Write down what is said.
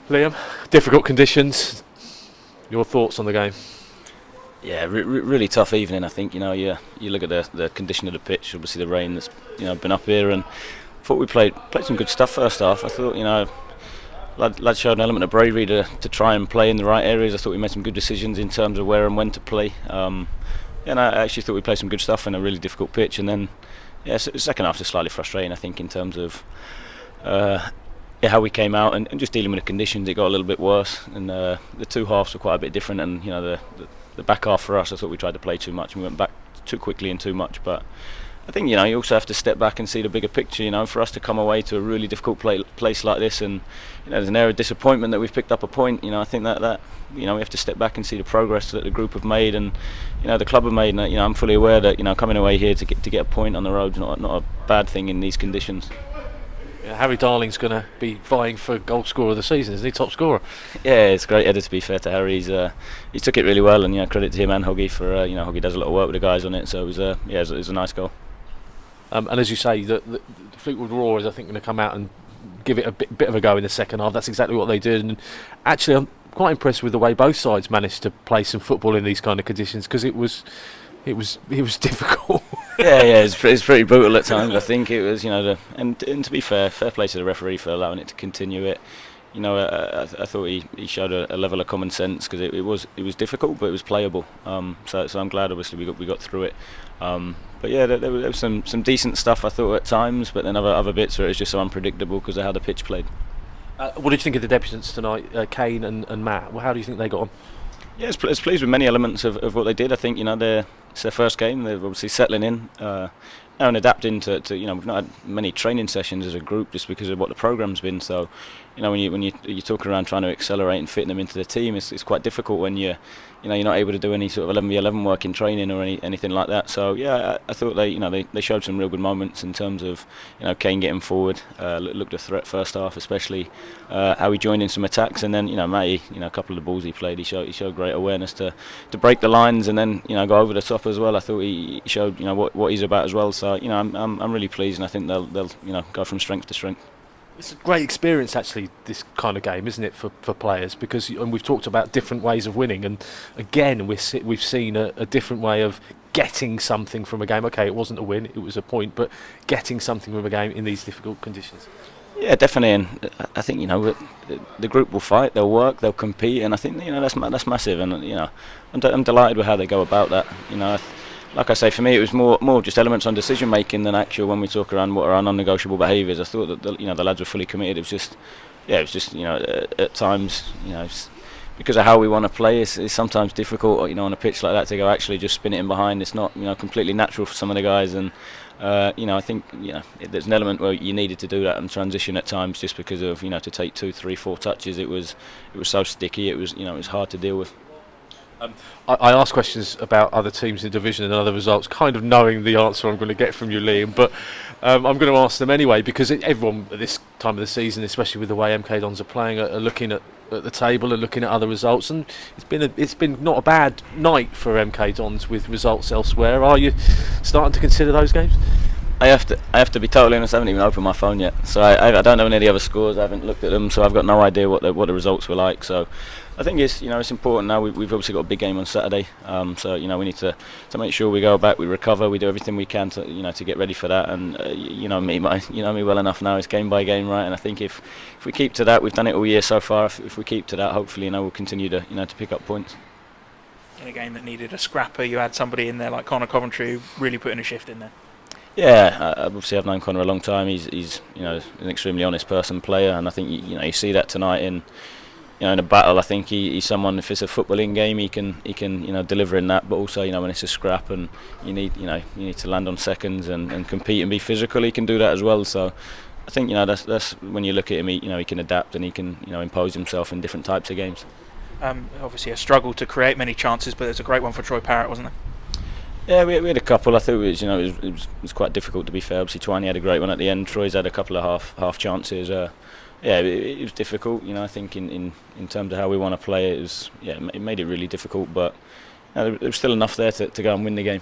Liam, difficult conditions. Your thoughts on the game? Yeah, really tough evening. I think you look at the condition of the pitch. Obviously, the rain that's been up here, and I thought we played some good stuff first half. I thought lads showed an element of bravery to try and play in the right areas. I thought we made some good decisions in terms of where and when to play. And I actually thought we played some good stuff in a really difficult pitch. And then, the second half was slightly frustrating. I think in terms of how we came out and just dealing with the conditions, it got a little bit worse. And the two halves were quite a bit different. And the back half for us, I thought we tried to play too much and we went back too quickly and too much. But I think you also have to step back and see the bigger picture. For us to come away to a really difficult place like this, and there's an air of disappointment that we've picked up a point. I think that we have to step back and see the progress that the group have made and the club have made. And I'm fully aware that coming away here to get a point on the road is not a bad thing in these conditions. Harry Darling's going to be vying for goal scorer of the season, isn't he? Top scorer. Yeah, it's a great header, to be fair to Harry. He took it really well, and credit to him and Hoggy for Hoggy does a lot of work with the guys on it. So it was a nice goal. And as you say, the Fleetwood Roar is, I think, going to come out and give it a bit of a go in the second half. That's exactly what they did. And actually, I'm quite impressed with the way both sides managed to play some football in these kind of conditions, because it was difficult. yeah, it's pretty brutal at times. I think it was, and to be fair play to the referee for allowing it to continue it. I thought he showed a level of common sense, because it was difficult, but it was playable. So I'm glad, obviously, we got through it. But yeah, there was some decent stuff, I thought, at times, but then other bits where it was just so unpredictable because of how the pitch played. What did you think of the debutants tonight, Kane and Matt? Well, how do you think they got on? Yeah, it's pleased with many elements of what they did. I think it's their first game. They're obviously settling in and adapting to we've not had many training sessions as a group just because of what the programme's been. So when you talk around trying to accelerate and fit them into the team, it's quite difficult when you're not able to do any sort of 11v11 work in training or anything like that. So yeah, I thought they showed some real good moments in terms of Kane getting forward, looked a threat first half, especially how he joined in some attacks, and then Matty, a couple of the balls he played, he showed great awareness to break the lines and then go over the top as well. I thought he showed what he's about as well. So I'm really pleased, and I think they'll go from strength to strength. It's a great experience, actually, this kind of game, isn't it, for players? Because, and we've talked about different ways of winning, and again we've seen a different way of getting something from a game. Okay, it wasn't a win, it was a point, but getting something from a game in these difficult conditions. Yeah, definitely, and I think the group will fight, they'll work, they'll compete, and I think that's massive, and I'm delighted with how they go about that. Like I say, for me, it was more just elements on decision making than actual when we talk around what are our non-negotiable behaviours. I thought that the lads were fully committed. It was just at times because of how we want to play, it's sometimes difficult on a pitch like that to go actually just spin it in behind. It's not completely natural for some of the guys, and I think there's an element where you needed to do that and transition at times just because of to take 2, 3, 4 touches. It was so sticky. It was it was hard to deal with. I ask questions about other teams in the division and other results, kind of knowing the answer I'm going to get from you, Liam, but I'm going to ask them anyway, because everyone at this time of the season, especially with the way MK Dons are playing, are looking at the table and looking at other results, and it's been not a bad night for MK Dons with results elsewhere. Are you starting to consider those games? I have to be totally honest. I haven't even opened my phone yet, so I don't know any of the other scores. I haven't looked at them, so I've got no idea what the results were like. So I think it's important now. We've obviously got a big game on Saturday, so we need to make sure we go back, we recover, we do everything we can to get ready for that. And me well enough now. It's game by game, right? And I think if we keep to that, we've done it all year so far. If we keep to that, hopefully we'll continue to to pick up points. In a game that needed a scrapper, you had somebody in there like Coventry who really put in a shift in there. Yeah, obviously I've known Connor a long time. He's an extremely honest player, and I think you see that tonight in a battle. I think he's someone, if it's a footballing game, he can deliver in that, but also when it's a scrap and you need to land on seconds and compete and be physical, he can do that as well. So I think that's when you look at him, he can adapt and he can impose himself in different types of games. Obviously a struggle to create many chances, but there's a great one for Troy Parrott, wasn't there? Yeah, we had a couple. I think it was quite difficult, to be fair. Obviously, Twiney had a great one at the end. Troy's had a couple of half chances. It was difficult. I think in terms of how we want to play, it made it really difficult. But there was still enough there to go and win the game.